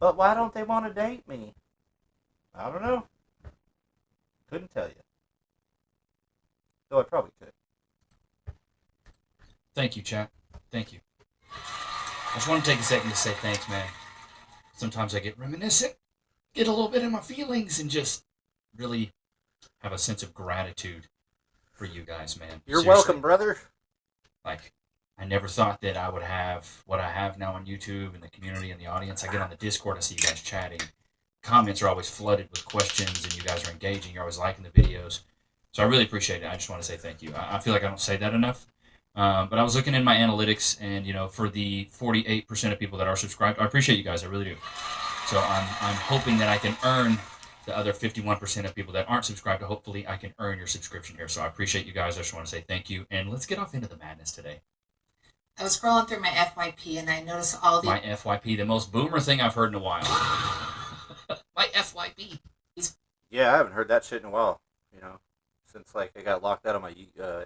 But why don't they want to date me? I don't know. Couldn't tell you. Though I probably could. Thank you, chat. Thank you. I just want to take a second to say thanks, man. Sometimes I get reminiscent, get a little bit in my feelings, and just really have a sense of gratitude for you guys, man. You're Seriously. welcome, brother. Like, I never thought that I would have what I have now on YouTube and the community and the audience. I get on the Discord, I see you guys chatting. Comments are always flooded with questions, and you guys are engaging. You're always liking the videos. So I really appreciate it. I just want to say thank you. I feel like I don't say that enough. But I was looking in my analytics, and for the 48% of people that are subscribed, I appreciate you guys. I really do. So I'm hoping that I can earn the other 51% of people that aren't subscribed. Hopefully, I can earn your subscription here. So I appreciate you guys. I just want to say thank you, and let's get off into the madness today. I was scrolling through my FYP, and I noticed all the... My FYP, the most boomer thing I've heard in a while. My FYP. Yeah, I haven't heard that shit in a while. Since I got locked out of my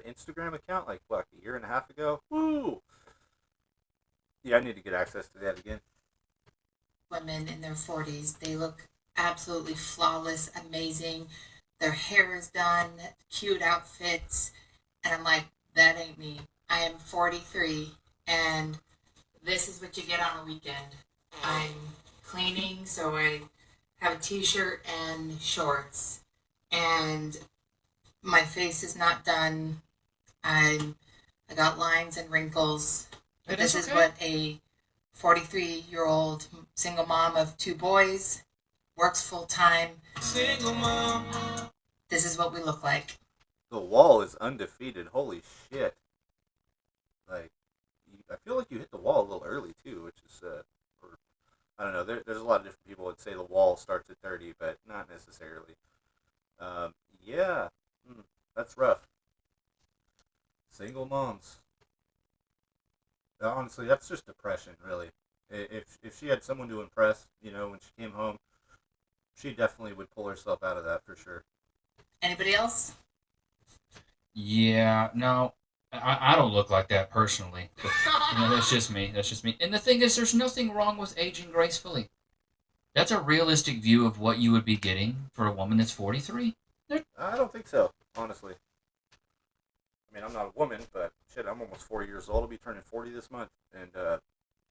Instagram account a year and a half ago. Woo! Yeah, I need to get access to that again. Women in their 40s, they look absolutely flawless, amazing. Their hair is done, cute outfits, and I'm like, that ain't me. I am 43, and this is what you get on a weekend. I'm cleaning, so I have a t-shirt and shorts, and my face is not done. I got lines and wrinkles. But this is what a 43-year-old single mom of 2 boys, works full-time. Single mom. This is what we look like. The wall is undefeated. Holy shit. I feel like you hit the wall a little early, too, which is, I don't know, there's a lot of different people that say the wall starts at 30, but not necessarily. Yeah. That's rough. Single moms. Honestly, that's just depression, really. If she had someone to impress, when she came home, she definitely would pull herself out of that for sure. Anybody else? Yeah, no, I don't look like that personally. But, that's just me. That's just me. And the thing is, there's nothing wrong with aging gracefully. That's a realistic view of what you would be getting for a woman that's 43. I don't think so, honestly. I mean, I'm not a woman, but shit, I'm almost 40 years old. I'll be turning 40 this month, and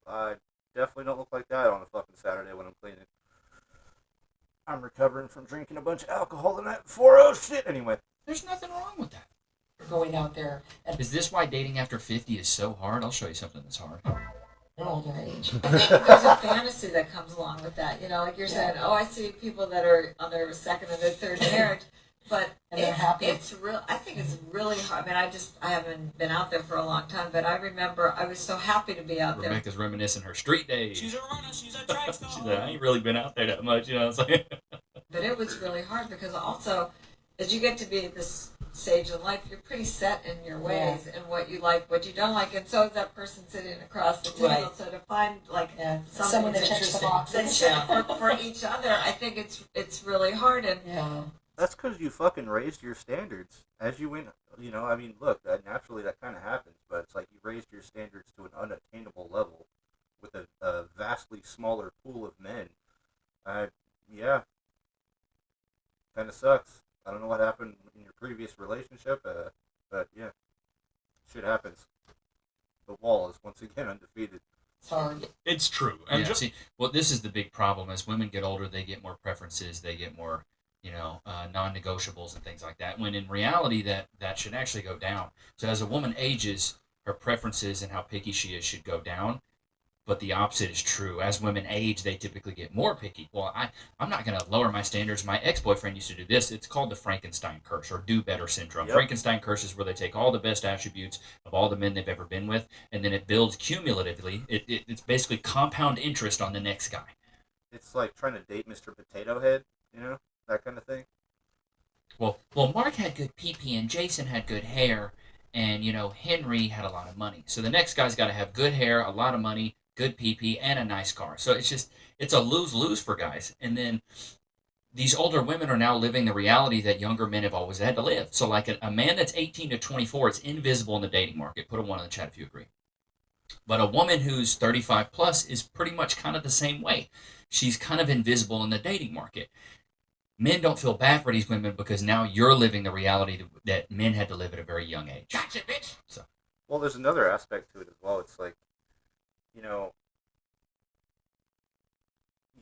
I definitely don't look like that on a fucking Saturday when I'm cleaning. I'm recovering from drinking a bunch of alcohol the night before. Oh shit! Anyway, there's nothing wrong with that. Going out there. Is this why dating after 50 is so hard? I'll show you something that's hard. Older age. I think there's a fantasy that comes along with that. Like you're saying, I see people that are on their second and their third marriage, but they're happy. It's real. I think it's really hard. I mean, I haven't been out there for a long time, but I remember I was so happy to be out there. Rebecca's reminiscing her street days. She's a runner. She's a track star. She's like, I ain't really been out there that much, It's like... But it was really hard because also, as you get to be at this stage in life, you're pretty set in your ways and what you like, what you don't like, and so is that person sitting across the table. Right. So to find someone that checks the boxes for each other, I think it's really hard. And that's because you fucking raised your standards as you went. I mean, look, naturally that kind of happens, but it's like you raised your standards to an unattainable level with a vastly smaller pool of men. Yeah, kind of sucks. I don't know what happened in your previous relationship, but yeah, shit happens. The wall is once again undefeated. Sorry. It's true. And see, this is the big problem. As women get older, they get more preferences. They get more, non-negotiables and things like that. When in reality, that should actually go down. So as a woman ages, her preferences and how picky she is should go down. But the opposite is true. As women age, they typically get more picky. Well, I'm not going to lower my standards. My ex-boyfriend used to do this. It's called the Frankenstein curse or do better syndrome. Yep. Frankenstein curse is where they take all the best attributes of all the men they've ever been with, and then it builds cumulatively. It's basically compound interest on the next guy. It's like trying to date Mr. Potato Head, that kind of thing. Well, Mark had good pee-pee and Jason had good hair, and, Henry had a lot of money. So the next guy's got to have good hair, a lot of money, good PP, and a nice car. So it's a lose-lose for guys. And then these older women are now living the reality that younger men have always had to live. So like a man that's 18 to 24, it's invisible in the dating market. Put a 1 in the chat if you agree. But a woman who's 35 plus is pretty much kind of the same way. She's kind of invisible in the dating market. Men don't feel bad for these women because now you're living the reality that men had to live at a very young age. Gotcha, bitch. So. Well, there's another aspect to it as well. It's like, you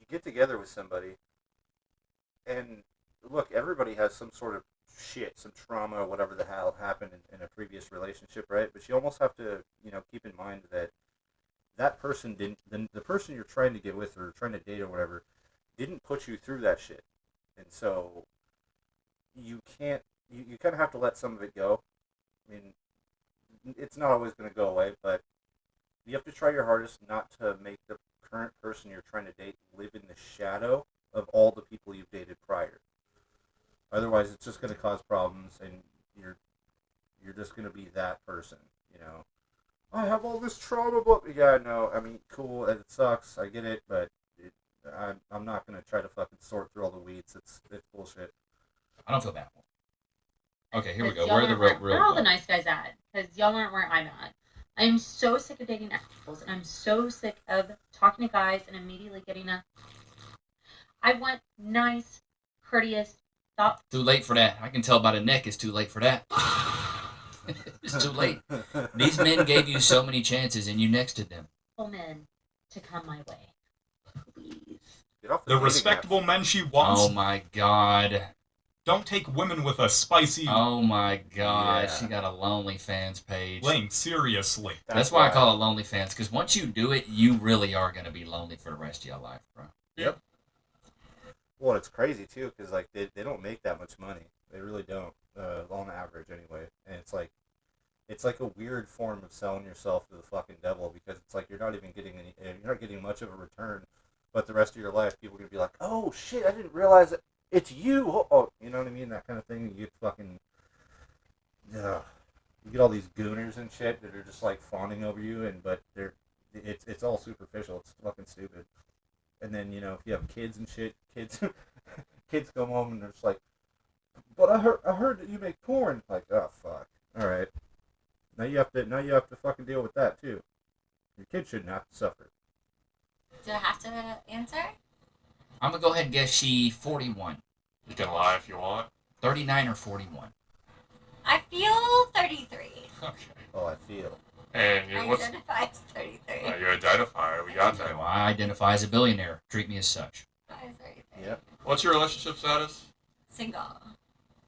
get together with somebody, and look, everybody has some sort of shit, some trauma, whatever the hell happened in a previous relationship, right? But you almost have to, keep in mind that that person didn't, the person you're trying to get with or trying to date or whatever, didn't put you through that shit. And so you can't, you kind of have to let some of it go. I mean, it's not always going to go away, but you have to try your hardest not to make the current person you're trying to date live in the shadow of all the people you've dated prior. Otherwise, it's just going to cause problems, and you're just going to be that person. I have all this trauma, but yeah, no, I mean, cool, it sucks, I get it, but I'm not going to try to fucking sort through all the weeds. It's bullshit. I don't feel bad. Okay, here we go. Y'all Where are the real? Where are all the nice guys at? Because y'all aren't where I'm at. I'm so sick of dating assholes, and I'm so sick of talking to guys and immediately getting a. I want nice, courteous, thoughtful. Too late for that. I can tell by the neck it's too late for that. It's too late. These men gave you so many chances, and you nexted them. Men to come my way, please. The respectable men she wants. Oh my god. Don't take women with a spicy. Oh my god, Yeah. She got a LonelyFans page. Link, seriously. That's why I call it LonelyFans, because once you do it, you really are going to be lonely for the rest of your life, bro. Yep. Well, it's crazy too, because like they don't make that much money. They really don't, on average anyway. And it's like a weird form of selling yourself to the fucking devil, because it's like you're not getting much of a return, but the rest of your life people are gonna be like, oh shit, I didn't realize it. It's you. Oh, you know what I mean? That kind of thing. You get fucking, you get all these gooners and shit that are just like fawning over you, but it's all superficial. It's fucking stupid. And then if you have kids and shit, kids come home and they're just like, but I heard that you make porn. Like, oh fuck. All right. Now you have to fucking deal with that too. Your kid shouldn't have to suffer. Do I have to answer? I'm going to go ahead and guess she 41. You can lie if you want. 39 or 41. I feel 33. Okay. Oh, I feel. And I what's identify as 33. you identify? We got Okay, that. well, I identify as a billionaire. Treat me as such. I'm 33. Yep. What's your relationship status? Single.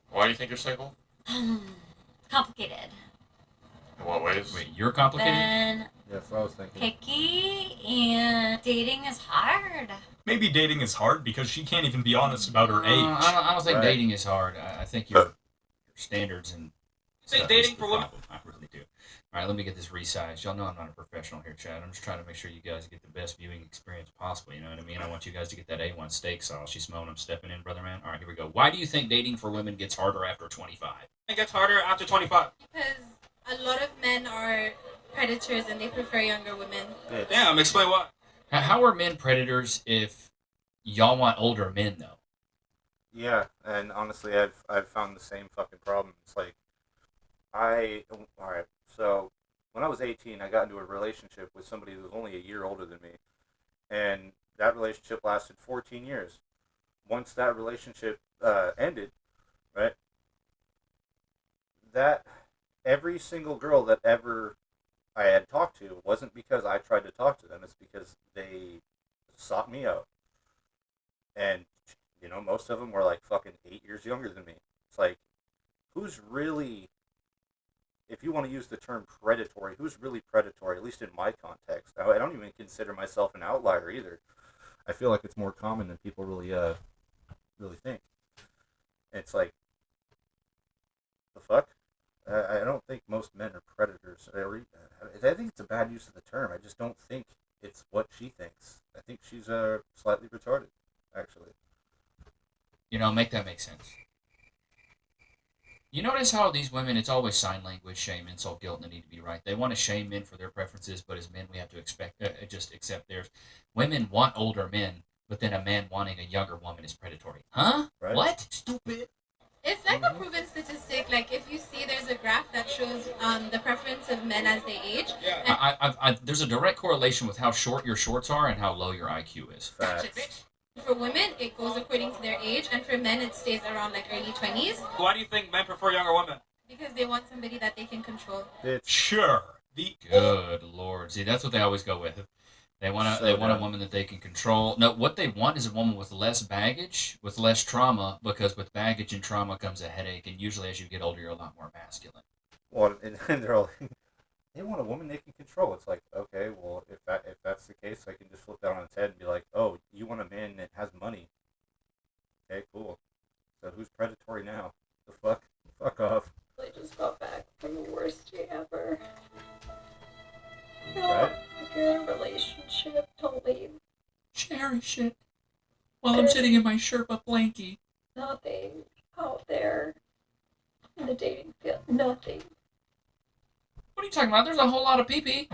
Why do you think you're single? Complicated. In what ways? Wait, you're complicated? Then That's what I was thinking. picky, and dating is hard. Maybe dating is hard because she can't even be honest about her age. I don't think Right. dating is hard. I think your standards and Say stuff dating is the for women. problem. I really do. All right, let me get this resized. Y'all know I'm not a professional here, Chad. I'm just trying to make sure you guys get the best viewing experience possible. You know what I mean? I want you guys to get that A1 steak sauce. She's smelling them stepping in, brother man. All right, here we go. Why do you think dating for women gets harder after 25? It gets harder after 25. Because a lot of men are predators and they prefer younger women. Damn, explain why. How are men predators if y'all want older men, though? Yeah, and honestly, I've found the same fucking problem. It's like, alright, so when I was 18, I got into a relationship with somebody who was only a year older than me, and that relationship lasted 14 years. Once that relationship ended, right, that every single girl that ever I had talked to wasn't because I tried to talk to them, it's because they sought me out. And most of them were like fucking 8 years younger than me. It's like, who's really, if you want to use the term predatory, who's really predatory, at least in my context? I don't even consider myself an outlier either. I feel like it's more common than people really think. It's like, the fuck? I don't think most men are predators. I think it's a bad use of the term. I just don't think it's what she thinks. I think she's slightly retarded, actually. Make that make sense. You notice how these women, it's always sign language, shame, insult, guilt, and they need to be right. They want to shame men for their preferences, but as men, we have to just accept theirs. Women want older men, but then a man wanting a younger woman is predatory. Huh? Right. What? Stupid. It's like a proven statistic. Like if you see there's there's a graph that shows the preference of men as they age. And There's a direct correlation with how short your shorts are and how low your IQ is. Facts. for women, it goes according to their age, and for men, it stays around like early 20s. Why do you think men prefer younger women? Because they want somebody that they can control. Bitch. Sure. Good Lord. See, that's what they always go with. They want So a dumb. woman that they can control. No, what they want is a woman with less baggage, with less trauma, because with baggage and trauma comes a headache, and usually as you get older, you're a lot more masculine. Well, and they're all, they want a woman they can control. It's like, okay, well, if that's the case, I can just flip that on its head and be like, oh, you want a man that has money. Okay, cool. So who's predatory now? The fuck? Fuck off. I just got back from the worst day ever. Right? If you're in a relationship, don't leave. Cherish it. While I'm sitting in my Sherpa blankie. Nothing out there in the dating field. Nothing. What are you talking about? There's a whole lot of pee-pee.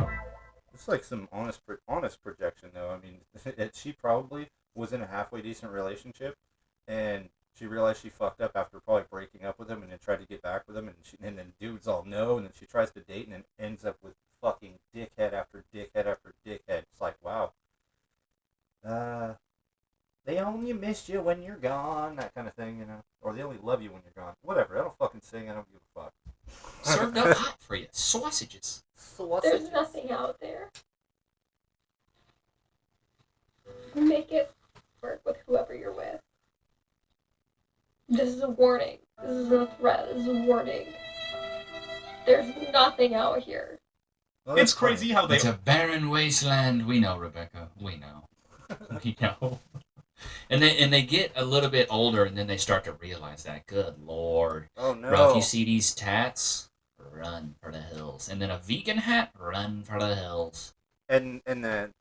It's like some honest projection, though. I mean, she probably was in a halfway decent relationship, and she realized she fucked up after probably breaking up with him, and then tried to get back with him, and then dudes all know, and then she tries to date, and then ends up with fucking dickhead after dickhead after dickhead. It's like, wow. They only miss you when you're gone, that kind of thing, you know? Or they only love you when you're gone. Whatever, I don't fucking sing, I don't give a fuck. Served up hot for you. Sausages. There's nothing out there. Make it work with whoever you're with. This is a warning. This is a threat. This is a warning. There's nothing out here. Well, It's that's funny. crazy how they. It's a barren wasteland. We know, Rebecca. We know. We know. And they get a little bit older, and then they start to realize that. Good Lord. Oh no. Bro, if you see these tats, run for the hills. And then a vegan hat, run for the hills. And the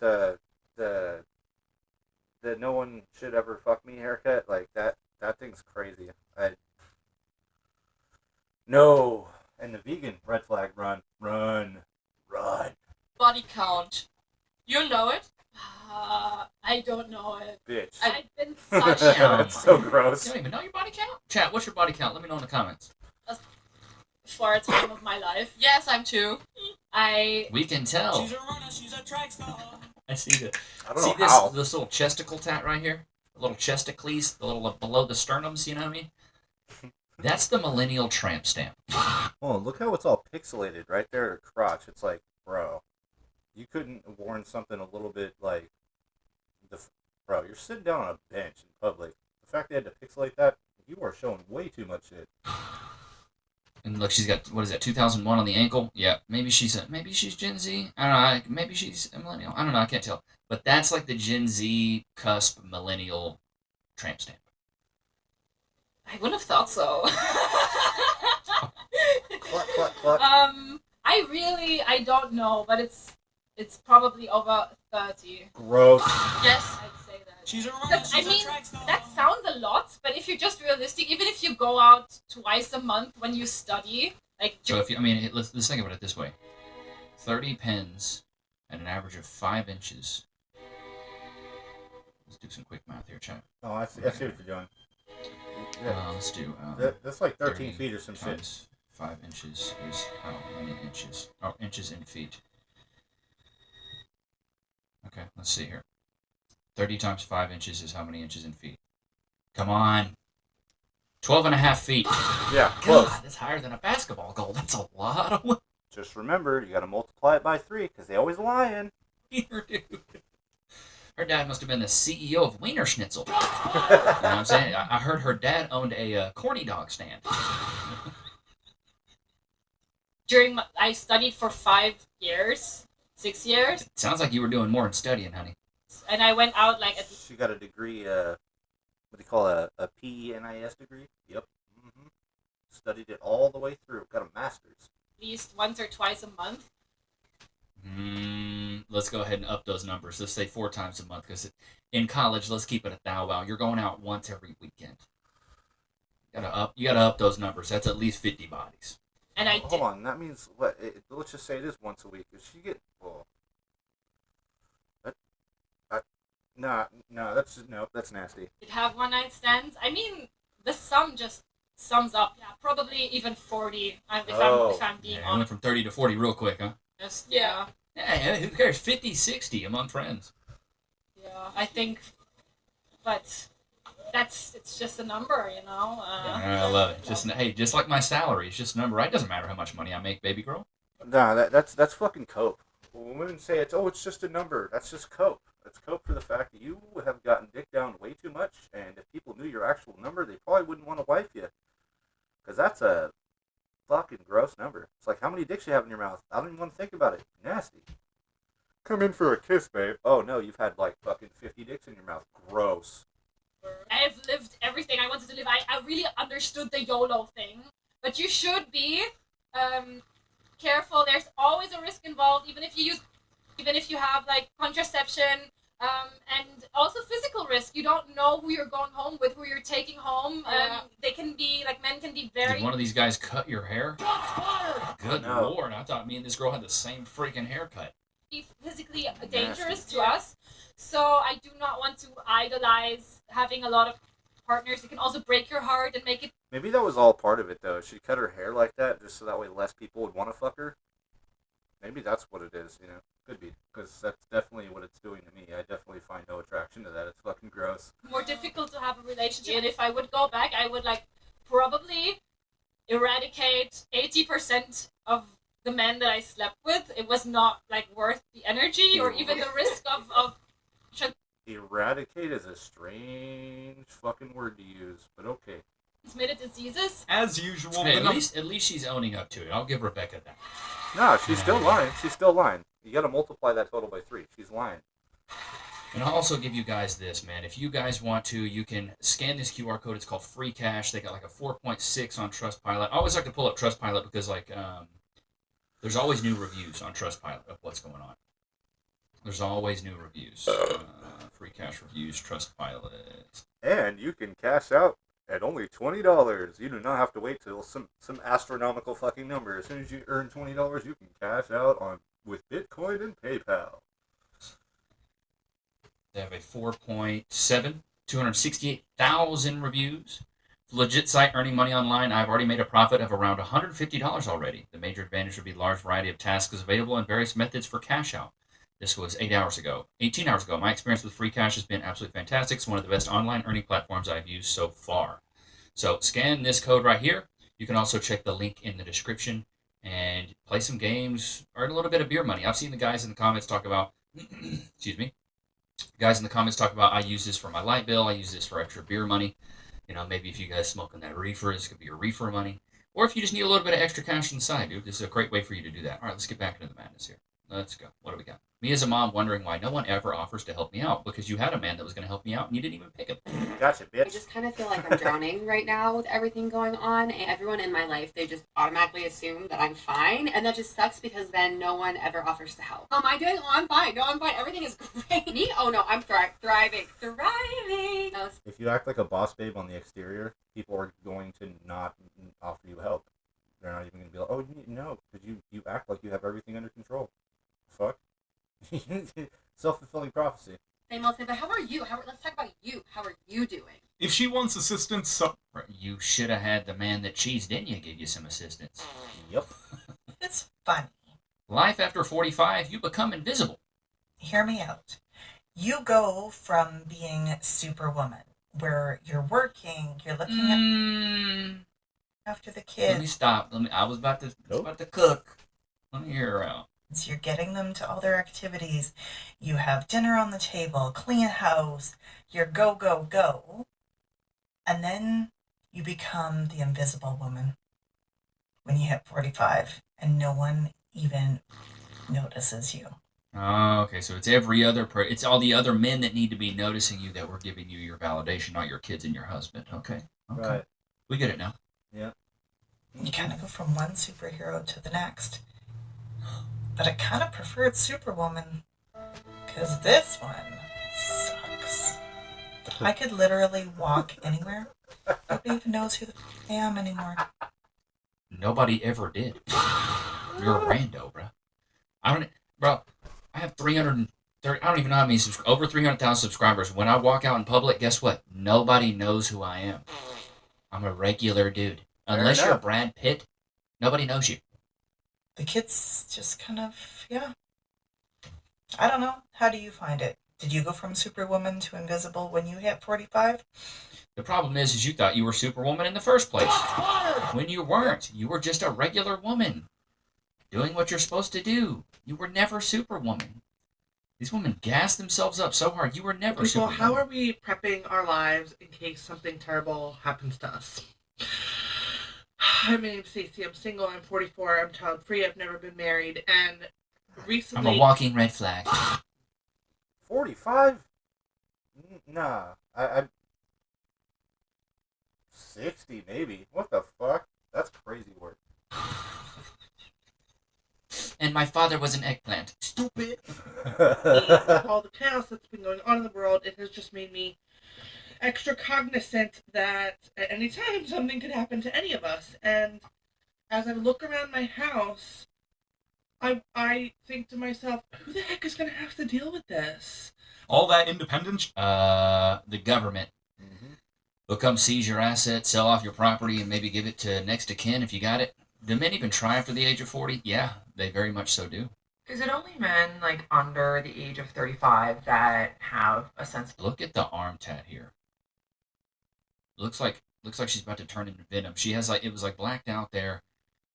no one should ever fuck me haircut, like that thing's crazy. No. And the vegan red flag, run. Body count. You know it? I don't know it. Bitch. I've been such That's so You gross. don't even know your body count? Chat, what's your body count? Let me know in the comments. for a time of my life. Yes, I'm two. We can tell. She's a runner. She's a track star. I see the I don't see know how. this little chesticle tat right here, the little chesticles, the little below the sternums. You know what I mean? That's the millennial tramp stamp. Oh, look how it's all pixelated right there at her crotch. It's like, bro, you couldn't have worn something a little bit like, bro, you're sitting down on a bench in public. The fact they had to pixelate that, you are showing way too much shit. And look, she's got, what is that, 2001 on the ankle? Yeah, maybe she's Gen Z. I don't know. Maybe she's a millennial. I don't know. I can't tell. But that's like the Gen Z cusp millennial tramp stamp. I wouldn't have thought so. Cluck, cluck, cluck. I don't know, but it's probably over 30. Gross. Yes, I'd say that. She's a runner. Because, I She's mean, a track star. that sounds a lot, but if you're just realistic, even if you go out twice a month when you study, like So if you, I mean, let's think about it this way: 30 pens at an average of 5 inches. Let's do some quick math here, chat. Oh, I see what you're doing. Yeah. Let's do. That's like 13 30 feet or some shit. times 5 inches is how many inches? Oh, inches in feet. Okay, let's see here. 30 times 5 inches is how many inches in feet? Come on. 12 and a half feet. Yeah, close. God, that's higher than a basketball goal. That's a lot of weight. Just remember, you gotta multiply it by 3, because they always lying. Dude. Her dad must have been the CEO of Wiener Schnitzel. You know what I'm saying? I heard her dad owned a corny dog stand. I studied for 5 years, 6 years, It sounds like you were doing more than studying, honey. and I went out like at She got a degree, what do you call a PENIS degree? Yep. Studied it all the way through. Got a master's. least once or twice a month. Let's go ahead and up those numbers. Let's say 4 times a month, because in college, let's keep it a thou wow. You're going out once every weekend. You gotta up those numbers. That's at least 50 bodies. And I Hold did. on, that means what? Let's just say it is once a week. Does she get? Well, no, that's nasty. Did have one night stands. I mean, the sum just sums up. Yeah, probably even 40. If I'm being Yeah, I went honest. from 30 to 40 real quick, huh? Yeah. Yeah, who cares? 50, 60 among friends. Yeah, I think, but it's just a number, you know. I love it. Just like my salary, it's just a number. It doesn't matter how much money I make, baby girl. Nah, that's fucking cope. When women say it's just a number, that's just cope. That's cope for the fact that you have gotten dick down way too much, and if people knew your actual number, they probably wouldn't want to wife you. Because that's a fucking gross number. It's like, how many dicks you have in your mouth? I don't even want to think about it. Nasty. Come in for a kiss, babe. Oh, no, you've had like fucking 50 dicks in your mouth. Gross. I've lived everything I wanted to live. I really understood the YOLO thing, but you should be careful. There's always a risk involved, even if you have like contraception, and also physical risk. You don't know who you're going home with, who you're taking home. They can be like, men can be very. Did one of these guys cut your hair? Good No. lord! I thought me and this girl had the same freaking haircut. Physically dangerous to us. So I do not want to idolize having a lot of partners. It can also break your heart and make it. Maybe that was all part of it, though. She cut her hair like that just so that way less people would want to fuck her. Maybe that's what it is, you know? Could be. Because that's definitely what it's doing to me. I definitely find no attraction to that. It's fucking gross. More difficult to have a relationship. And if I would go back, I would like probably eradicate 80% of the men that I slept with. It was not like worth the energy or even the risk of Eradicate is a strange fucking word to use, but okay. transmitted diseases. As usual, Hey, at least she's owning up to it. I'll give Rebecca that. No, she's still lying. She's still lying. You gotta multiply that total by 3. She's lying. And I'll also give you guys this, man. If you guys want to, you can scan this QR code. It's called Free Cash. They got like a 4.6 on Trustpilot. I always like to pull up Trustpilot because like there's always new reviews on Trustpilot of what's going on. There's always new reviews. Free Cash reviews, Trustpilot. And you can cash out at only $20. You do not have to wait till some astronomical fucking number. As soon as you earn $20, you can cash out on with Bitcoin and PayPal. They have a 4.7, 268,000 reviews. Legit site earning money online. I've already made a profit of around $150 already. The major advantage would be large variety of tasks available and various methods for cash out. This was 18 hours ago. My experience with Free Cash has been absolutely fantastic. It's one of the best online earning platforms I've used so far. So scan this code right here. You can also check the link in the description and play some games, earn a little bit of beer money. I've seen the guys in the comments talk about, excuse me, guys in the comments talk about, I use this for my light bill. I use this for extra beer money. You know, maybe if you guys smoking that reefer, this could be your reefer money. Or if you just need a little bit of extra cash on the side, dude, this is a great way for you to do that. All right, let's get back into the madness here. Let's go. What do we got? Me as a mom wondering why no one ever offers to help me out because you had a man that was going to help me out and you didn't even pick him. Gotcha, I bitch. just kind of feel like I'm drowning right now with everything going on. And everyone in my life, they just automatically assume that I'm fine. And that just sucks because then no one ever offers to help. How am I doing? Oh, I'm fine. No, I'm fine. Everything is great. Me? Oh, no, I'm thriving. No, If you act like a boss babe on the exterior, people are going to not offer you help. They're not even going to be like, oh, no, because you act like you have everything under control. Fuck. Self-fulfilling prophecy. they will say, but how are you? Let's talk about you. How are you doing? if she wants assistance, You should have had the man that cheesed, didn't you, give you some assistance? Yep. It's funny. Life after 45, you become invisible. Hear me out. You go from being Superwoman, where you're working, you're looking after the kids. Let me stop. I was about to cook. Let me hear her out. You're getting them to all their activities. You have dinner on the table, clean house. You're go, go, go. And then you become the invisible woman when you hit 45 and no one even notices you. Oh, okay, so it's every other it's all the other men that need to be noticing you that we're giving you your validation, not your kids and your husband. Okay. Right. We get it now. Yeah. You kind of go from one superhero to the next. But I kind of preferred Superwoman because this one sucks. I could literally walk anywhere. Nobody even knows who the I am anymore. Nobody ever did. You're a rando, bro. I have 330. I don't even know how many over 300,000 subscribers. When I walk out in public, guess what? Nobody knows who I am. I'm a regular dude. Fair Unless you're enough. Brad Pitt, nobody knows you. The kids just kind of, yeah. I don't know. How do you find it? Did you go from Superwoman to Invisible when you hit 45? The problem is you thought you were Superwoman in the first place. When you weren't. You were just a regular woman. Doing what you're supposed to do. You were never Superwoman. These women gas themselves up so hard. You were never People, Superwoman. how are we prepping our lives in case something terrible happens to us? Hi, my name's Stacey. I'm single. I'm 44. I'm child free. I've never been married. And recently, I'm a walking red flag. 45? Nah. I'm 60 maybe. What the fuck? That's crazy work. And my father was an eggplant. Stupid. with all the chaos that's been going on in the world, it has just made me extra cognizant that at any time something could happen to any of us. And as I look around my house, I think to myself, who the heck is going to have to deal with this? All that independence. The government. Mm-hmm. They'll come seize your assets, sell off your property, and maybe give it to next to kin if you got it. Do men even try after the age of 40? Yeah, they very much so do. Is it only men like under the age of 35 that have a sense? Look at the arm tat here. Looks like she's about to turn into Venom. She has it was blacked out there,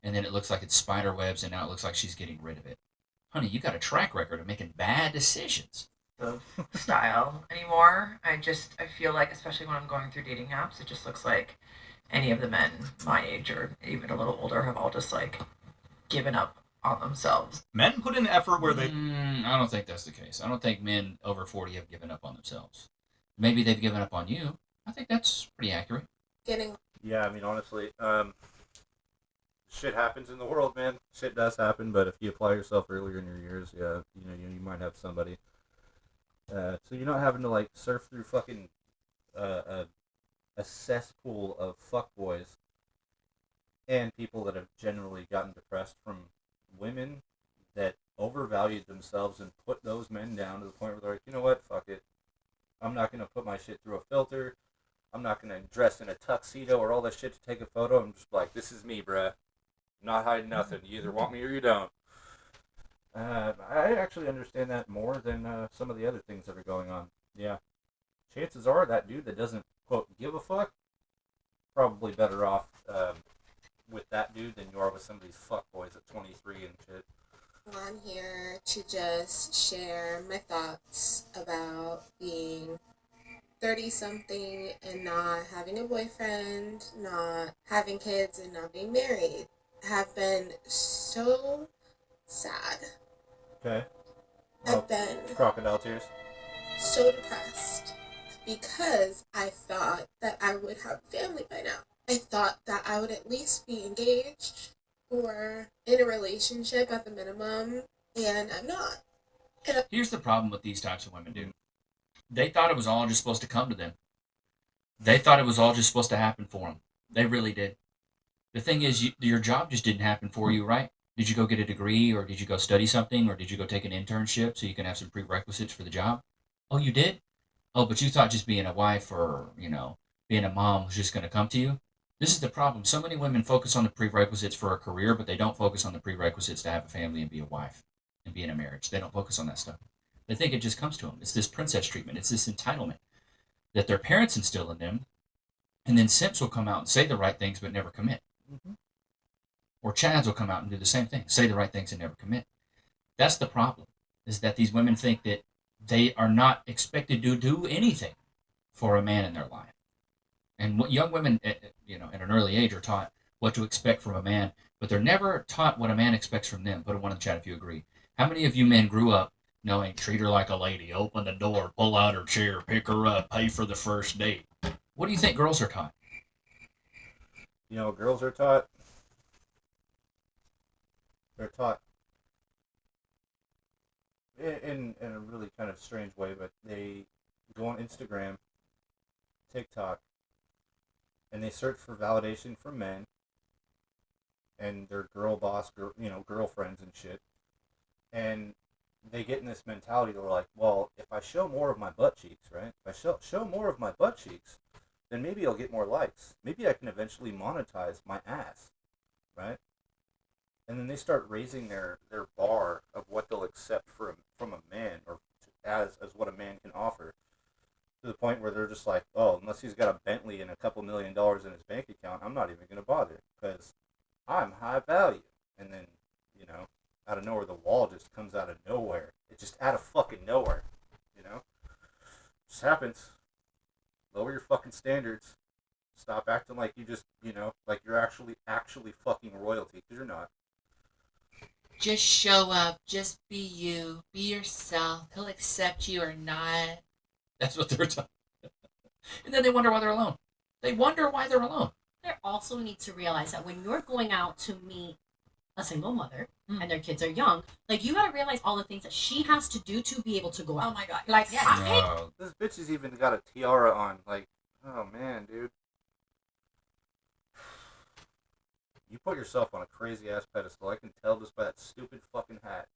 and then it looks like it's spider webs, and now it looks like she's getting rid of it. Honey, you got a track record of making bad decisions. Of style anymore. I feel like, especially when I'm going through dating apps, it just looks like any of the men my age or even a little older have all just given up on themselves. Men put in effort where they... I don't think that's the case. I don't think men over 40 have given up on themselves. Maybe they've given up on you. I think that's pretty accurate. Yeah, I mean, honestly, shit happens in the world, man. Shit does happen, but if you apply yourself earlier in your years, yeah, you might have somebody. So you're not having to surf through fucking a cesspool of fuckboys and people that have generally gotten depressed from women that overvalued themselves and put those men down to the point where they're like, you know what, fuck it. I'm not going to put my shit through a filter. I'm not going to dress in a tuxedo or all that shit to take a photo. I'm just like, this is me, bruh. I'm not hiding nothing. You either want me or you don't. I actually understand that more than some of the other things that are going on. Yeah. Chances are that dude that doesn't, quote, give a fuck, probably better off with that dude than you are with some of these fuckboys at 23 and shit. I'm here to just share my thoughts about being 30-something and not having a boyfriend, not having kids, and not being married. Have been so sad. Okay. I've been crocodile tears. So depressed because I thought that I would have a family by now. I thought that I would at least be engaged or in a relationship at the minimum, and I'm not. Here's the problem with these types of women, dude. They thought it was all just supposed to come to them. They thought it was all just supposed to happen for them. They really did. The thing is, your job just didn't happen for you, right? Did you go get a degree, or did you go study something, or did you go take an internship so you can have some prerequisites for the job? Oh, you did? Oh, but you thought just being a wife or, being a mom was just going to come to you? This is the problem. So many women focus on the prerequisites for a career, but they don't focus on the prerequisites to have a family and be a wife and be in a marriage. They don't focus on that stuff. They think it just comes to them. It's this princess treatment. It's this entitlement that their parents instill in them, and then simps will come out and say the right things but never commit. Mm-hmm. Or chads will come out and do the same thing, say the right things and never commit. That's the problem, is that these women think that they are not expected to do anything for a man in their life. And what young women, at an early age are taught what to expect from a man, but they're never taught what a man expects from them. Put a one in the chat if you agree. How many of you men grew up knowing, treat her like a lady, open the door, pull out her chair, pick her up, pay for the first date? What do you think girls are taught? Girls are taught. They're taught in a really kind of strange way, but they go on Instagram, TikTok, and they search for validation from men and their girl boss, girlfriends and shit. And they get in this mentality. They're like, well, if I show more of my butt cheeks, right? If I show more of my butt cheeks, then maybe I'll get more likes. Maybe I can eventually monetize my ass, right? And then they start raising their bar of what they'll accept from a man, or as what a man can offer, to the point where they're just like, oh, unless he's got a Bentley and a couple $1 million in his bank account, I'm not even going to bother because I'm high value. And then, out of nowhere, the wall just comes out of nowhere. It's just out of fucking nowhere, Just happens. Lower your fucking standards. Stop acting like you just, like you're actually fucking royalty, because you're not. Just show up. Just be you. Be yourself. He'll accept you or not. That's what they're talking. And then they wonder why they're alone. They wonder why they're alone. They also need to realize that when you're going out to meet a single mother and their kids are young, like, you gotta realize all the things that she has to do to be able to go out. Oh my god. Like, No. This bitch has even got a tiara on. Like, oh man, dude. You put yourself on a crazy ass pedestal. I can tell just by that stupid fucking hat.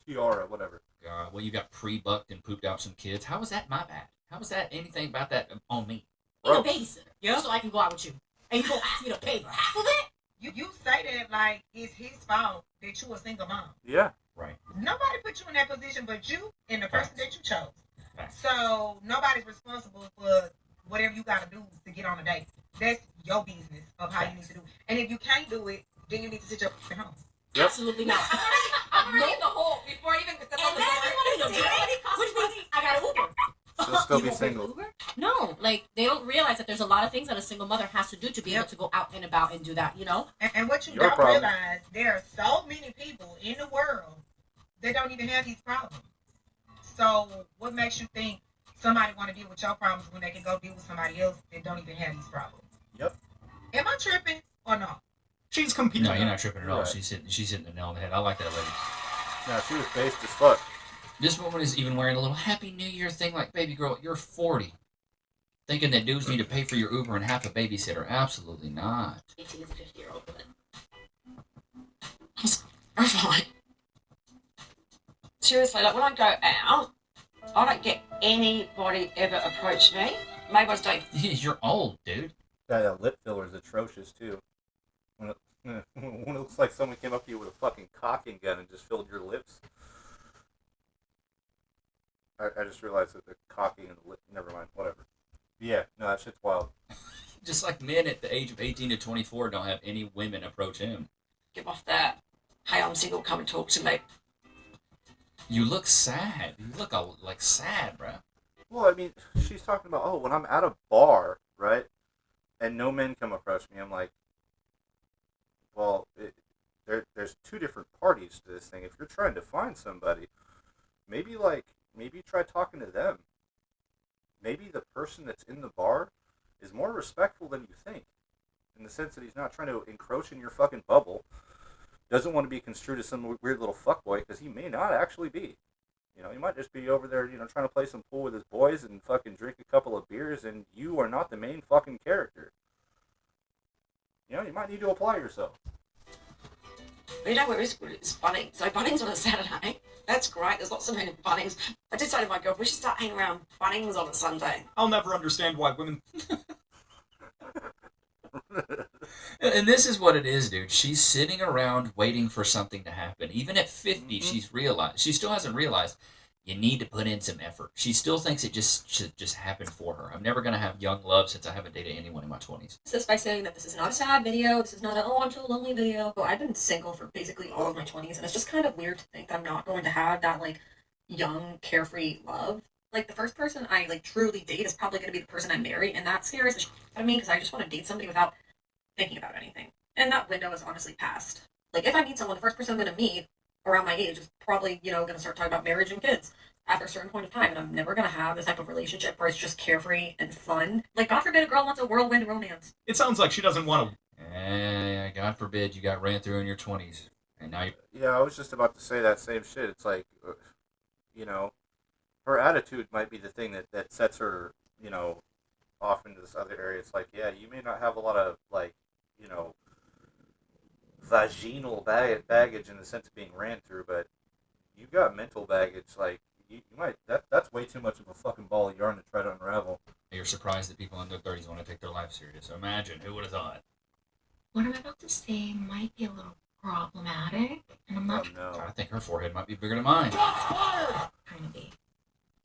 Tiara, whatever. God, well, you got pre-bucked and pooped out some kids. How was that my bad? How was that anything about that on me? I'm a babysitter. Yeah. So I can go out with you. And you gonna ask me to pay for half of it? You say that like it's his fault that you a single mom. Yeah. Right. Nobody put you in that position but you and the person that you chose. So nobody's responsible for whatever you got to do to get on a date. That's your business of how you need to do it. And if you can't do it, then you need to sit your at home. Yep. Absolutely not. I'm already in the hole before I even get the Which means I got Uber. She'll still be single. No, like, they don't realize that there's a lot of things that a single mother has to do to be able to go out and about and do that, And what you Your don't problem. realize, there are so many people in the world that don't even have these problems. So what makes you think somebody want to deal with your problems when they can go deal with somebody else that don't even have these problems? Yep. Am I tripping or no? She's competing. No, you're not tripping at all. Right. She's hitting the nail on the head. I like that lady. No, she was based as fuck. This woman is even wearing a little Happy New Year thing like, baby girl, you're 40. Thinking that dudes need to pay for your Uber and half a babysitter. Absolutely not. 18 is a 50-year-old woman. I'm fine. Seriously, like, when I go out, I don't get anybody ever approach me. Maybe I just don't. You're old, dude. That lip filler is atrocious, too. When it looks like someone came up to you with a fucking cocking gun and just filled your lips. I just realized that the cocking and the lip, never mind, whatever. Yeah, no, that shit's wild. Just like men at the age of 18 to 24 don't have any women approach him. Give off that. Hey, I'm single, come and talk to me. You look sad. You look like sad, bro. Well, I mean, she's talking about, oh, when I'm at a bar, right, and no men come approach me, I'm like, well, there's two different parties to this thing. If you're trying to find somebody, maybe try talking to them. Maybe the person that's in the bar is more respectful than you think, in the sense that he's not trying to encroach in your fucking bubble, doesn't want to be construed as some weird little fuckboy, because he may not actually be. He might just be over there, trying to play some pool with his boys and fucking drink a couple of beers, and you are not the main fucking character. You might need to apply yourself. But you know where is Bunnings? So Bunnings on a Saturday. That's great. There's lots of men in Bunnings. I did say to my girlfriend, we should start hanging around Bunnings on a Sunday. I'll never understand why women. And this is what it is, dude. She's sitting around waiting for something to happen. Even at 50, she still hasn't realized you need to put in some effort. She still thinks it just should just happen for her. I'm never going to have young love since I haven't dated anyone in my 20s. Just by saying that this is not a sad video, this is not a, oh, I'm so lonely video. I've been single for basically all of my 20s, and it's just kind of weird to think that I'm not going to have that, like, young, carefree love. Like, the first person I, like, truly date is probably going to be the person I marry, and that scares the shit out of me, because I just want to date somebody without thinking about anything. And that window is honestly past. Like, if I meet someone, the first person I'm going to meet around my age is probably, going to start talking about marriage and kids after a certain point of time, and I'm never going to have this type of relationship where it's just carefree and fun. Like, God forbid a girl wants a whirlwind romance. It sounds like she doesn't want to. Yeah, God forbid you got ran through in your 20s. And now you... Yeah, I was just about to say that same shit. It's like, her attitude might be the thing that sets her, off into this other area. It's like, yeah, you may not have a lot of, like, vaginal baggage in the sense of being ran through, but you've got mental baggage. Like, you might that's way too much of a fucking ball of yarn to try to unravel. You're surprised that people in their 30s want to take their life serious. Imagine, who would have thought? What I'm about to say might be a little problematic, and I'm not. Oh, no. I think her forehead might be bigger than mine. Trying to be.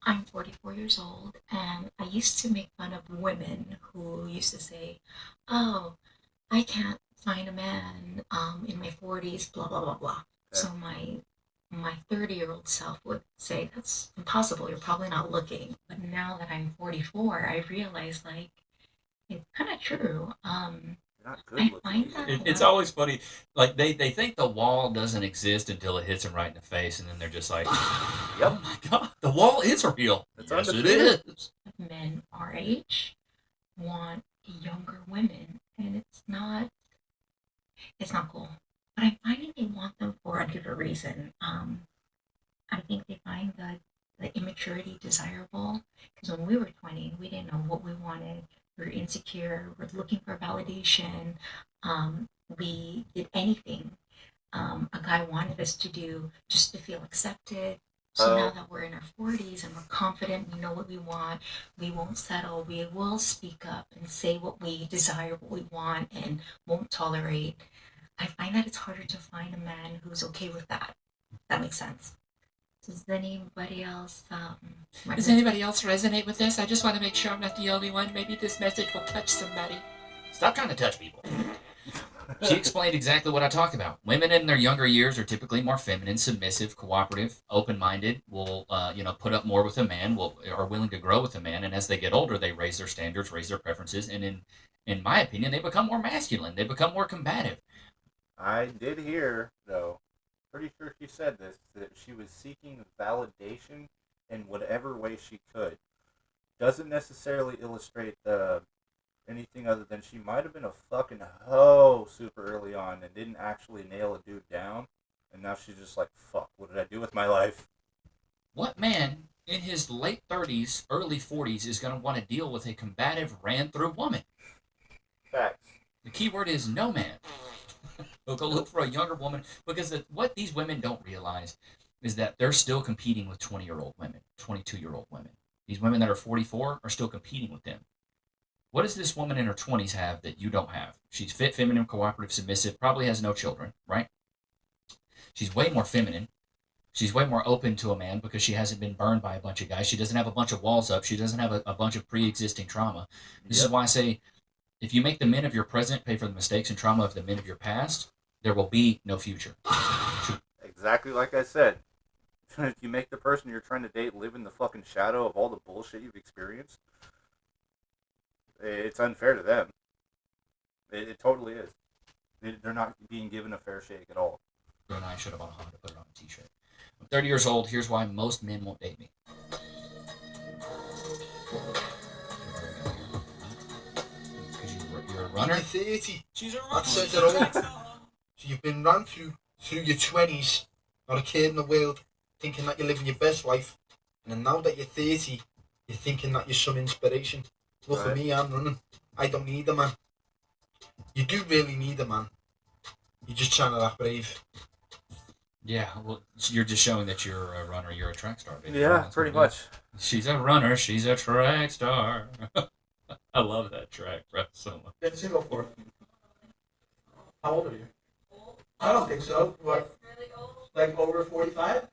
I'm 44 years old, and I used to make fun of women who used to say, "Oh, I can't find a man in my 40s, blah blah blah blah." So my 30-year-old self would say, "That's impossible. You're probably not looking." But now that I'm 44, I realize like it's kind of true. Not good I looking. find that It's always funny. Like they think the wall doesn't exist until it hits them right in the face, and then they're just like, "Oh my god, the wall is real." It's yes, it undefeated. is. men our age want younger women, and it's not cool. But I'm finding they want them for a different reason. I think they find the immaturity desirable because when we were 20, we didn't know what we wanted. We were insecure. We're looking for validation. We did anything a guy wanted us to do just to feel accepted. So now that we're in our 40s and we're confident, we know what we want, we won't settle, we will speak up and say what we desire, what we want, and won't tolerate. I find that it's harder to find a man who's okay with that. That makes sense. Does anybody else Does anybody else resonate with this? I just want to make sure I'm not the only one. Maybe this message will touch somebody. Stop trying to touch people. She explained exactly what I talk about. Women in their younger years are typically more feminine, submissive, cooperative, open-minded, will put up more with a man, are willing to grow with a man, and as they get older, they raise their standards, raise their preferences, and in my opinion, they become more masculine. They become more combative. I did hear, though, pretty sure she said this, that she was seeking validation in whatever way she could. Doesn't necessarily illustrate anything other than she might have been a fucking hoe super early on and didn't actually nail a dude down, and now she's just like, fuck, what did I do with my life? What man in his late 30s, early 40s is going to want to deal with a combative, ran-through woman? Facts. The key word is no man. They'll go look for a younger woman because what these women don't realize is that they're still competing with 20-year-old women, 22-year-old women. These women that are 44 are still competing with them. What does this woman in her 20s have that you don't have? She's fit, feminine, cooperative, submissive, probably has no children, right? She's way more feminine. She's way more open to a man because she hasn't been burned by a bunch of guys. She doesn't have a bunch of walls up. She doesn't have a bunch of pre-existing trauma. This is why I say, if you make the men of your present pay for the mistakes and trauma of the men of your past, there will be no future. Exactly like I said. If you make the person you're trying to date live in the fucking shadow of all the bullshit you've experienced, it's unfair to them. It totally is. They're not being given a fair shake at all. You and I should have bought a Honda, put it on a t-shirt. I'm 30 years old. Here's why most men won't date me. Because you're a runner. You're 30. She's a runner. That says it all. So you've been run through your 20s, not a care in the world, thinking that you're living your best life. And then now that you're 30, you're thinking that you're some inspiration. Look at me, I'm running. I don't need a man. You do really need a man. You're just trying to act brave. Yeah, well, you're just showing that you're a runner. You're a track star, baby. Yeah, That's pretty what it is. much. She's a runner. She's a track star. I love that track, bro, so much. Get single for it. How old are you? I don't think so. What? Like over 45?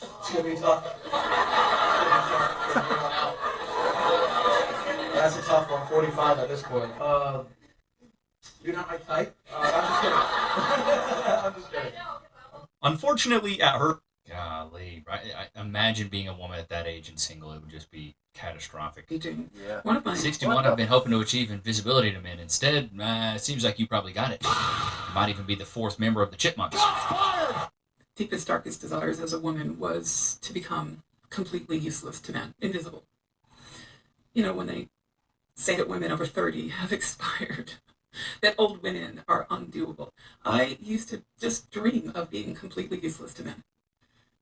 It's gonna be tough. That's a tough one. 45 at this point. You're not my type. I'm just kidding. I'm just kidding. Unfortunately, at her... Golly, right? Imagine being a woman at that age and single. It would just be catastrophic. Yeah. One of my 61, I've been hoping to achieve invisibility to men. Instead, it seems like you probably got it. You might even be the fourth member of the Chipmunks. deepest, darkest desires as a woman was to become completely useless to men, invisible. You know, when they say that women over 30 have expired, that old women are undoable. I used to just dream of being completely useless to men.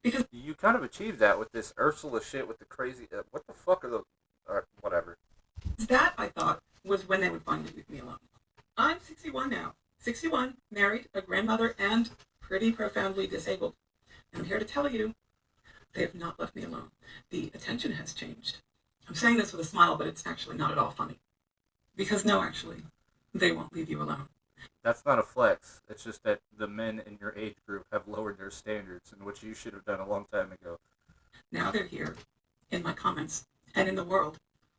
Because you kind of achieved that with this Ursula shit with the crazy. What the fuck are those? Whatever. that, I thought, was when they would finally leave me alone. I'm 61 now. 61, married, a grandmother, and pretty profoundly disabled. And I'm here to tell you, They have not left me alone. The attention has changed. I'm saying this with a smile, but it's actually not at all funny. Because no, actually, they won't leave you alone. That's not a flex. It's just that the men in your age group have lowered their standards, and which you should have done a long time ago. Now they're here, in my comments, and in the world,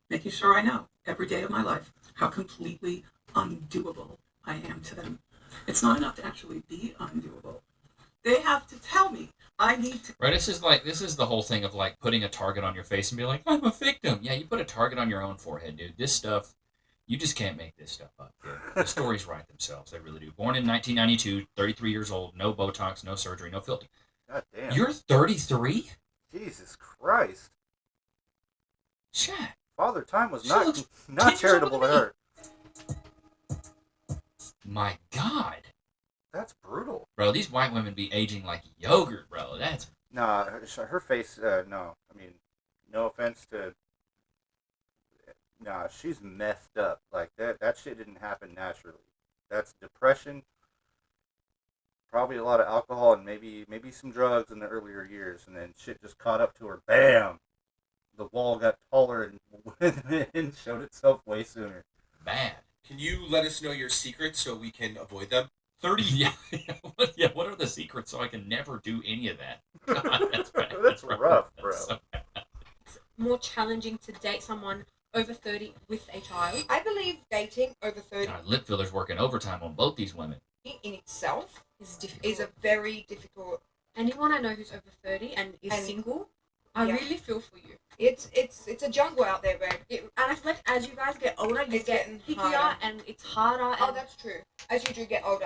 making sure I know, every day of my life, how completely undoable I am to them. It's not enough to actually be undoable. They have to tell me I need to... Right, this is the whole thing of like putting a target on your face and be like, I'm a victim. Yeah, you put a target on your own forehead, dude. This stuff, you just can't make this stuff up. Dude. The stories write themselves. They really do. Born in 1992, 33 years old, no Botox, no surgery, no filter. God damn. You're 33? Jesus Christ. Shit. Father Time was She not looks 10 not years charitable to older than her. My God. That's brutal. Bro, these white women be aging like yogurt, bro. That's... Nah, her face, no. I mean, no offense to... Nah, she's messed up. Like, that shit didn't happen naturally. That's depression, probably a lot of alcohol, and maybe some drugs in the earlier years, and then shit just caught up to her. Bam! The wall got taller and showed itself way sooner. Bad. Can you let us know your secrets so we can avoid them? 30. Yeah. Yeah, what are the secrets so I can never do any of that? God, that's bad. That's rough, bro. So bad. It's more challenging to date someone over 30 with a child. I believe dating over 30 God, lip filler's working overtime on both these women. in itself is difficult. is a very difficult. Anyone I know who's over 30 and is single, I yeah. really feel for you. It's a jungle out there, babe. And I feel like as you guys get older, you It's get getting pickier harder. and it's harder. Oh, And that's true. As you do get older,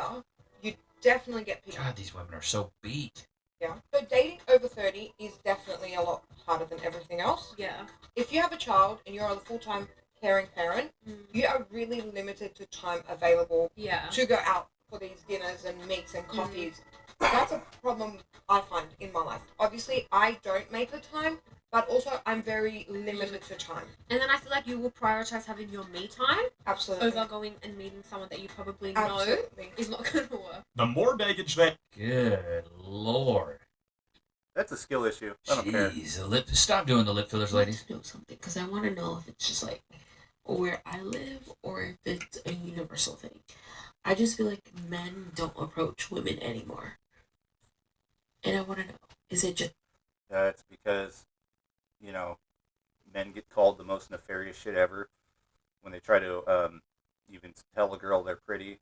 you definitely get picky. God, these women are so beat. Yeah. So dating over 30 is definitely a lot harder than everything else. yeah. If you have a child and you're a full-time caring parent, you are really limited to time available Yeah. to go out for these dinners and meets and coffees. That's a problem I find in my life. Obviously, I don't make the time, but also I'm very limited to time. And then I feel like you will prioritize having your me time Absolutely. over going and meeting someone that you probably know Absolutely. is not going to work. The more baggage that... Good Lord. That's a skill issue. I don't care. Jeez, stop doing the lip fillers, ladies. know something because I want to know if it's just like where I live or if it's a universal thing. I just feel like men don't approach women anymore, and I want to know: is it just? It's because, men get called the most nefarious shit ever when they try to even tell a girl they're pretty.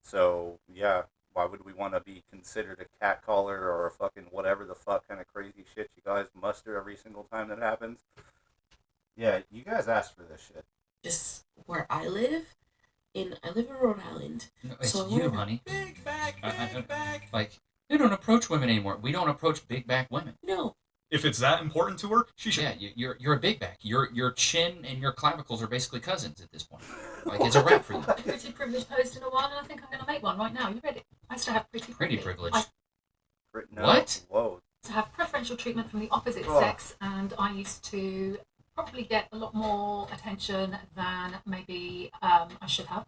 So, yeah, why would we want to be considered a catcaller or a fucking whatever the fuck kind of crazy shit you guys muster every single time that happens? Yeah, you guys asked for this shit. Just where I live, I live in Rhode Island. No, it's so I you, wanna- honey. Like, we don't approach women anymore. We don't approach big back women. No. If it's that important to her, she should... Yeah, you're a big back. Your chin and your clavicles are basically cousins at this point. Like, it's a wrap for you. A pretty privilege post in a while, and I think I'm going to make one right now. You ready? I used to have pretty privilege. I What? Whoa. used to have preferential treatment from the opposite Oh. sex, and I used to probably get a lot more attention than maybe I should have.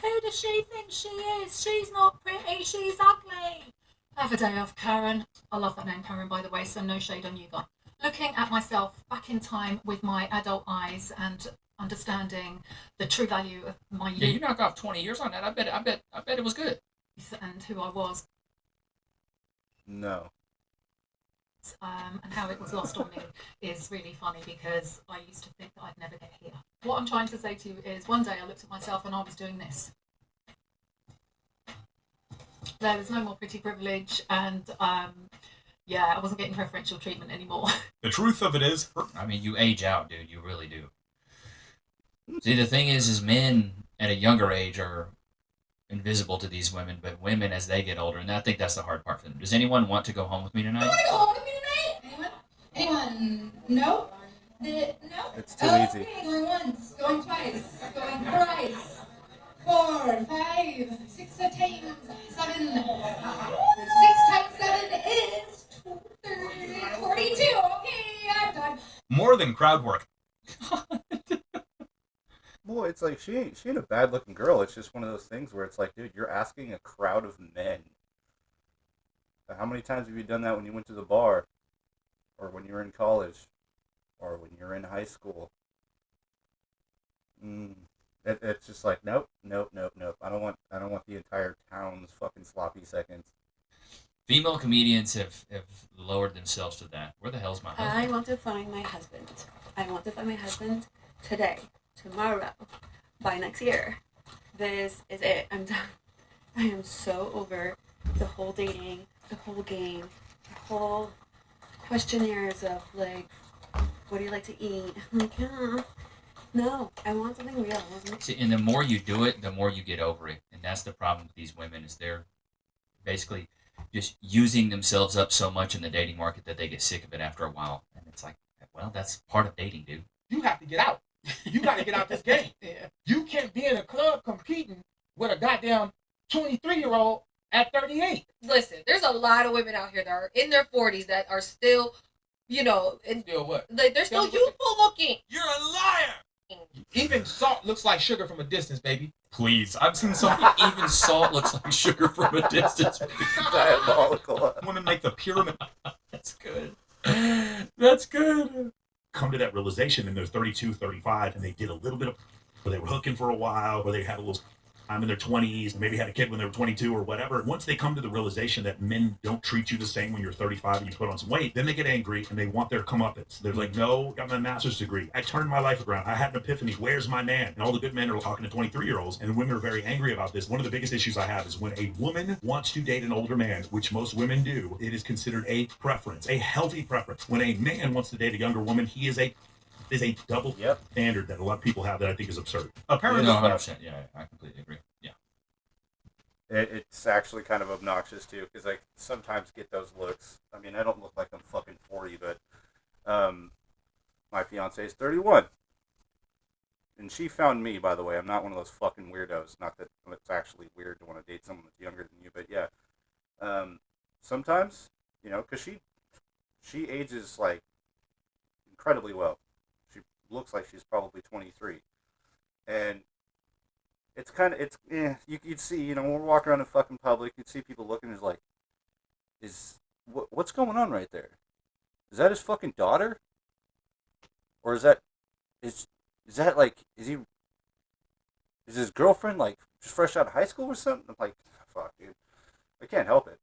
Who does she think she is? She's not pretty, she's ugly. Have a day off, Karen. I love that name, Karen, by the way, so no shade on you guys. Looking at myself back in time with my adult eyes and understanding the true value of my Yeah, you youth knock off 20 years on that. I bet it was good. and who I was, No. and how it was lost on me is really funny because I used to think that I'd never get here. What I'm trying to say to you is one day I looked at myself and I was doing this. There was no more pretty privilege, and I wasn't getting preferential treatment anymore. The truth of it is... I mean, you age out, dude. You really do. See, the thing is men at a younger age are invisible to these women, but women as they get older, and I think that's the hard part for them. Does anyone want to go home with me tonight? Want to go home with me tonight? Anyone? No? No? It's too easy. Okay, going once, going twice, going thrice. 4, 5, 6 times 7. 6 times 7 is 42. Okay, I'm done. More than crowd work. Boy, it's like she ain't a bad looking girl. It's just one of those things where it's like, dude, you're asking a crowd of men. How many times have you done that when you went to the bar? or when you're in college, or when you're in high school. It's just like nope. I don't want the entire town's fucking sloppy seconds. Female comedians have lowered themselves to that. Where the hell's my husband? I want to find my husband. I want to find my husband today, tomorrow, by next year. This is it. I'm done. I am so over the whole dating, the whole game, the whole questionnaires of like, what do you like to eat? I'm like, no, I want something real. See, and the more you do it, the more you get over it. And that's the problem with these women is they're basically just using themselves up so much in the dating market that they get sick of it after a while. And it's like, well, that's part of dating, dude. You have to get out. You got to get out this game. Yeah. You can't be in a club competing with a goddamn 23-year-old at 38. Listen, there's a lot of women out here that are in their 40s that are still, Still what? They're still youthful looking. You're a liar. Even salt looks like sugar from a distance, baby. Please, I've seen some. Even salt looks like sugar from a distance. Diabolical. Women make the pyramid. That's good. That's good. Come to that realization and they're 32, 35, and they did a little bit of, where they were hooking for a while, where they had a little time in their 20s, maybe had a kid when they were 22 or whatever. Once they come to the realization that men don't treat you the same when you're 35 and you put on some weight, then they get angry and they want their comeuppance. They're like, no, got my master's degree. I turned my life around. I had an epiphany. Where's my man? And all the good men are talking to 23-year-olds, and women are very angry about this. One of the biggest issues I have is when a woman wants to date an older man, which most women do, it is considered a preference, a healthy preference. When a man wants to date a younger woman, he is a double standard that a lot of people have that I think is absurd. Apparently, no, 100%. Yeah, I completely agree. Yeah. It's actually kind of obnoxious too, because I sometimes get those looks. I mean, I don't look like I'm fucking 40, but my fiance is 31, and she found me. By the way, I'm not one of those fucking weirdos. Not that it's actually weird to want to date someone that's younger than you, but yeah. Sometimes, because she ages like incredibly well. She looks like she's probably 23, and you'd see, when we're walking around in fucking public, you'd see people looking, like, what's going on right there? Is that his fucking daughter? Or is his girlfriend, like, just fresh out of high school or something? I'm like, fuck, dude. I can't help it.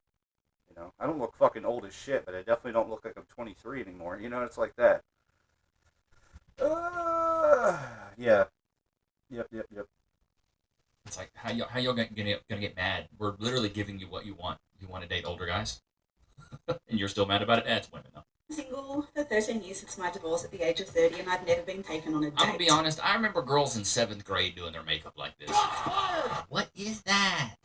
I don't look fucking old as shit, but I definitely don't look like I'm 23 anymore. It's like that. Yeah. Yep. It's like, how y'all gonna get mad? We're literally giving you what you want. You want to date older guys? And you're still mad about it? That's women, though. Single for 13 years since my divorce at the age of 30, and I've never been taken on a date. I'm gonna be honest, I remember girls in 7th grade doing their makeup like this. What is that?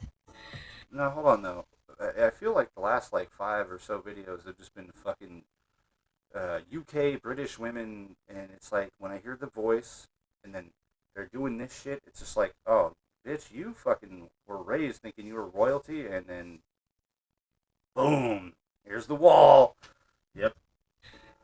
No, hold on, though. I feel like the last, 5 or so videos have just been fucking UK, British women, and it's like, when I hear the voice, and then they're doing this shit, it's just like, oh, bitch, you fucking were raised thinking you were royalty, and then, boom, here's the wall. Yep.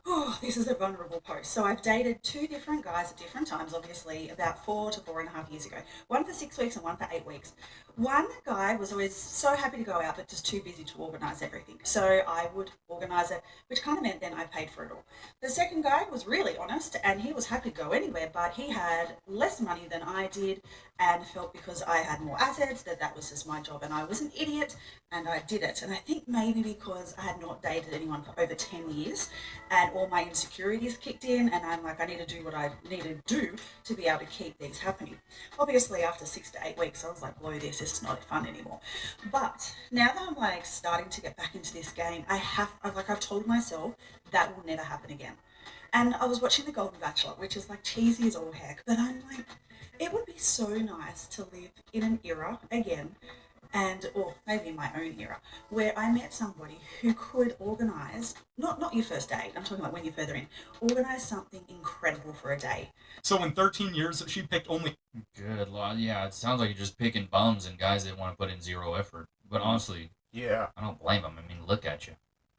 Oh, this is a vulnerable post. So I've dated 2 different guys at different times, obviously, about 4 to 4.5 years ago. One for 6 weeks and one for 8 weeks. One guy was always so happy to go out, but just too busy to organise everything. So I would organise it, which kind of meant then I paid for it all. The second guy was really honest, and he was happy to go anywhere, but he had less money than I did, and felt because I had more assets that was just my job, and I was an idiot, and I did it. And I think maybe because I had not dated anyone for over 10 years, and all my insecurities kicked in, and I'm like, I need to do what I need to do to be able to keep things happening. Obviously, after 6 to 8 weeks, I was like, blow this is not fun anymore. But now that I'm starting to get back into this game, I've told myself that will never happen again. And I was watching The Golden Bachelor, which is cheesy as all heck, but I'm like, it would be so nice to live in an era again, or maybe in my own era, where I met somebody who could organise, not your first date, I'm talking about when you're further in, organise something incredible for a day. So in 13 years, she picked only... Good Lord, yeah, it sounds like you're just picking bums and guys that want to put in 0 effort. But honestly, yeah, I don't blame them. I mean, look at you.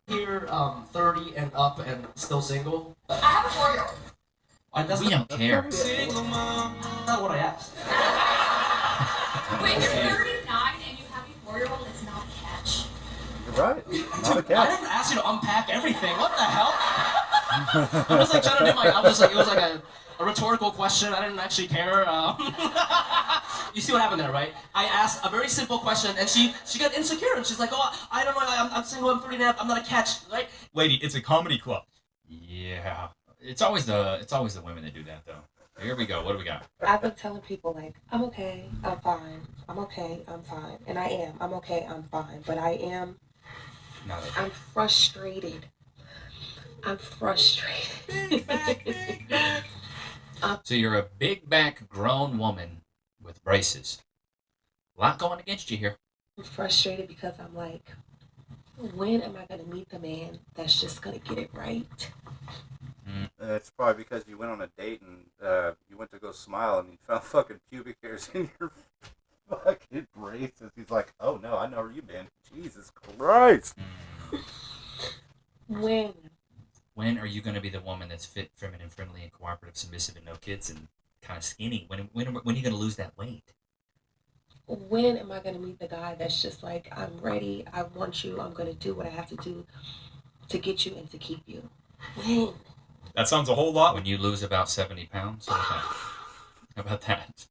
You're 30 and up and still single? I have a 4-year-old. We don't care. Not what I asked. Wait, you're 39 and you have a 4-year-old? It's not a catch. You're right. Not a I catch. didn't ask you to unpack everything. What the hell? I'm just like trying to do my. I'm just like it was like a rhetorical question. I didn't actually care. You see what happened there, right? I asked a very simple question, and she got insecure, and she's like, "Oh, I don't know. I'm single. I'm 39. I'm not a catch, right?" Lady, it's a comedy club. Yeah, it's always the women that do that though. Here we go. What do we got? I've been telling people like, I'm okay, I'm fine, I'm okay, I'm fine, and I am. I'm okay, I'm fine, but I am. I'm frustrated. I'm frustrated. So you're a big back grown woman with braces. A lot going against you here. I'm frustrated because I'm like, when am I gonna meet the man that's just gonna get it right? It's probably because you went on a date and you went to go smile and you found fucking pubic hairs in your fucking braces. He's like, oh no, I know where you've been. Jesus Christ. When are you going to be the woman that's fit, feminine, friendly, and cooperative, submissive, and no kids, and kind of skinny? When are you going to lose that weight? When am I gonna meet the guy that's just like, I'm ready, I want you, I'm gonna do what I have to do to get you and to keep you? When? That sounds a whole lot. When you lose about 70 pounds? How about that?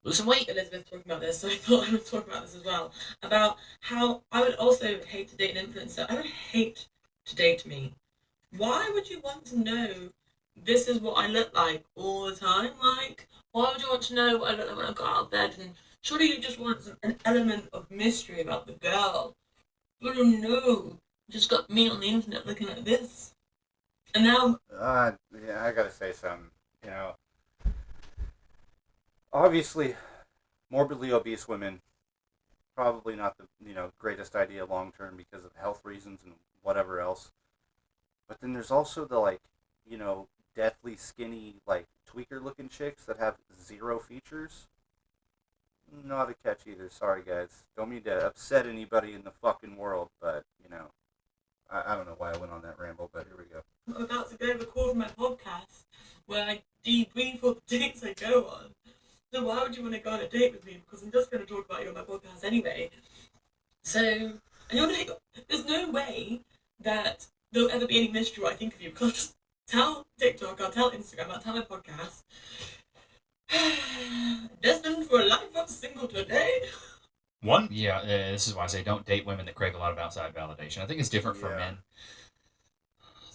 Lose some weight. Elizabeth talking about this, so I thought I would talk about this as well. About how I would also hate to date an influencer. I would hate to date me. Why would you want to know this is what I look like all the time? Like, why would you want to know what I look like when I got out of bed? And surely you just want an element of mystery about the girl. You don't know. You just got me on the internet looking like this. And now... yeah, I gotta say something. You know, obviously, morbidly obese women, probably not the greatest idea long term because of health reasons and whatever else. But then there's also the deathly skinny tweaker looking chicks that have zero features. Not a catch either. Sorry guys. Don't mean to upset anybody in the fucking world, but I don't know why I went on that ramble, but here we go. I'm about to go record my podcast where I debrief all the dates I go on. So why would you want to go on a date with me? Because I'm just going to talk about you on my podcast anyway. So, and you're going to... There's no way that there'll ever be any mystery what I think of you, because I'll just tell TikTok, I'll tell Instagram, I'll tell my podcast. Destined for a life of single today. One? Yeah, this is why I say don't date women that crave a lot of outside validation. I think it's different for men.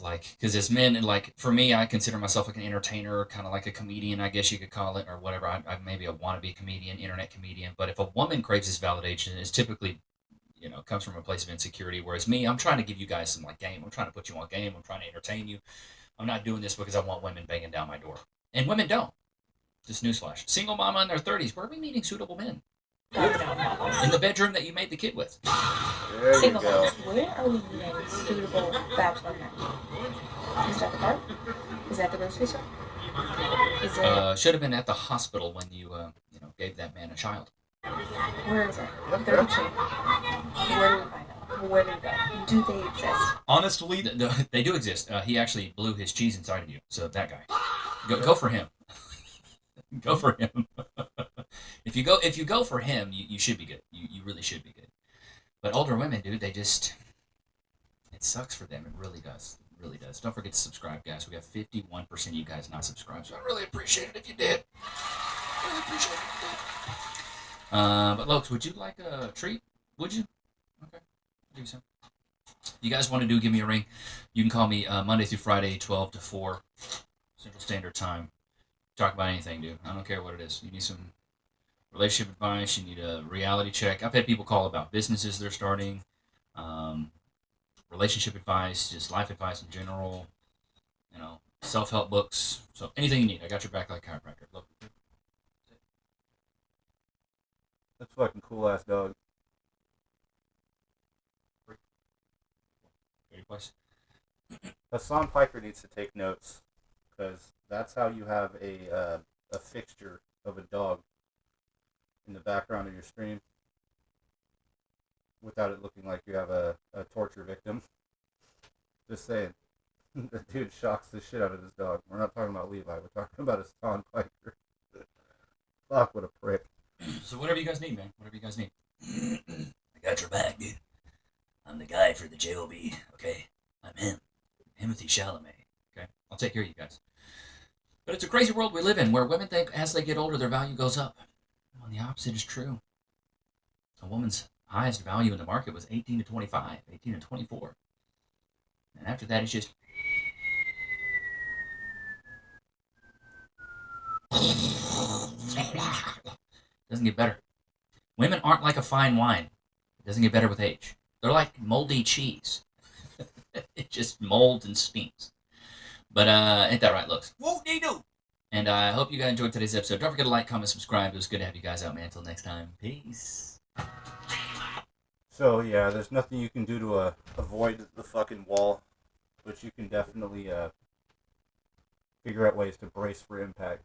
Because as men, and for me, I consider myself like an entertainer, kind of like a comedian, I guess you could call it, or whatever. I'm maybe a wannabe comedian, internet comedian. But if a woman craves this validation, it's typically, comes from a place of insecurity. Whereas me, I'm trying to give you guys some game. I'm trying to put you on game. I'm trying to entertain you. I'm not doing this because I want women banging down my door. And women don't. Just newsflash. Single mama in their 30s. Where are we meeting suitable men? In the bedroom that you made the kid with. There you Single go. moms, where are we meeting suitable bachelor men? Is that the park? Is that the grocery store? Is it... Should have been at the hospital when you, gave that man a child. Where is it? 32. Where do we find them? Where do we go? Do they exist? Honestly, they do exist. He actually blew his cheese inside of you. So that guy. Go for him. Go for him. If you go for him, you should be good. You really should be good. But older women, dude, it sucks for them. It really does. It really does. Don't forget to subscribe, guys. We have 51% of you guys not subscribed, so I really appreciate it if you did. Really appreciate it if you did. But Lokes, would you like a treat? Would you? Okay. I'll give you some. You guys want to give me a ring? You can call me Monday through Friday, 12 to 4 Central Standard Time. Talk about anything, dude. I don't care what it is. You need some relationship advice. You need a reality check. I've had people call about businesses they're starting, relationship advice, just life advice in general, self-help books. So anything you need, I got your back like a chiropractor. Look. That's fucking cool ass dog. Great place. Hassan Piker needs to take notes, because that's how you have a fixture of a dog in the background of your stream without it looking like you have a torture victim. Just saying. The dude shocks the shit out of his dog. We're not talking about Levi. We're talking about Hassan Piker. Fuck, what a prick. So whatever you guys need, man. Whatever you guys need. I got your back, dude. I'm the guy for the JOB, okay? I'm him. Timothy Chalamet. Okay, I'll take care of you guys. But it's a crazy world we live in, where women think as they get older, their value goes up. Well, the opposite is true. A woman's highest value in the market was 18 to 25, 18 to 24. And after that, it's just... doesn't get better. Women aren't like a fine wine. It doesn't get better with age. They're like moldy cheese. It just molds and stinks. But ain't that right, looks? Whoop de doo. And I hope you guys enjoyed today's episode. Don't forget to like, comment, subscribe. It was good to have you guys out, man. Until next time, peace. So yeah, there's nothing you can do to avoid the fucking wall, but you can definitely figure out ways to brace for impact.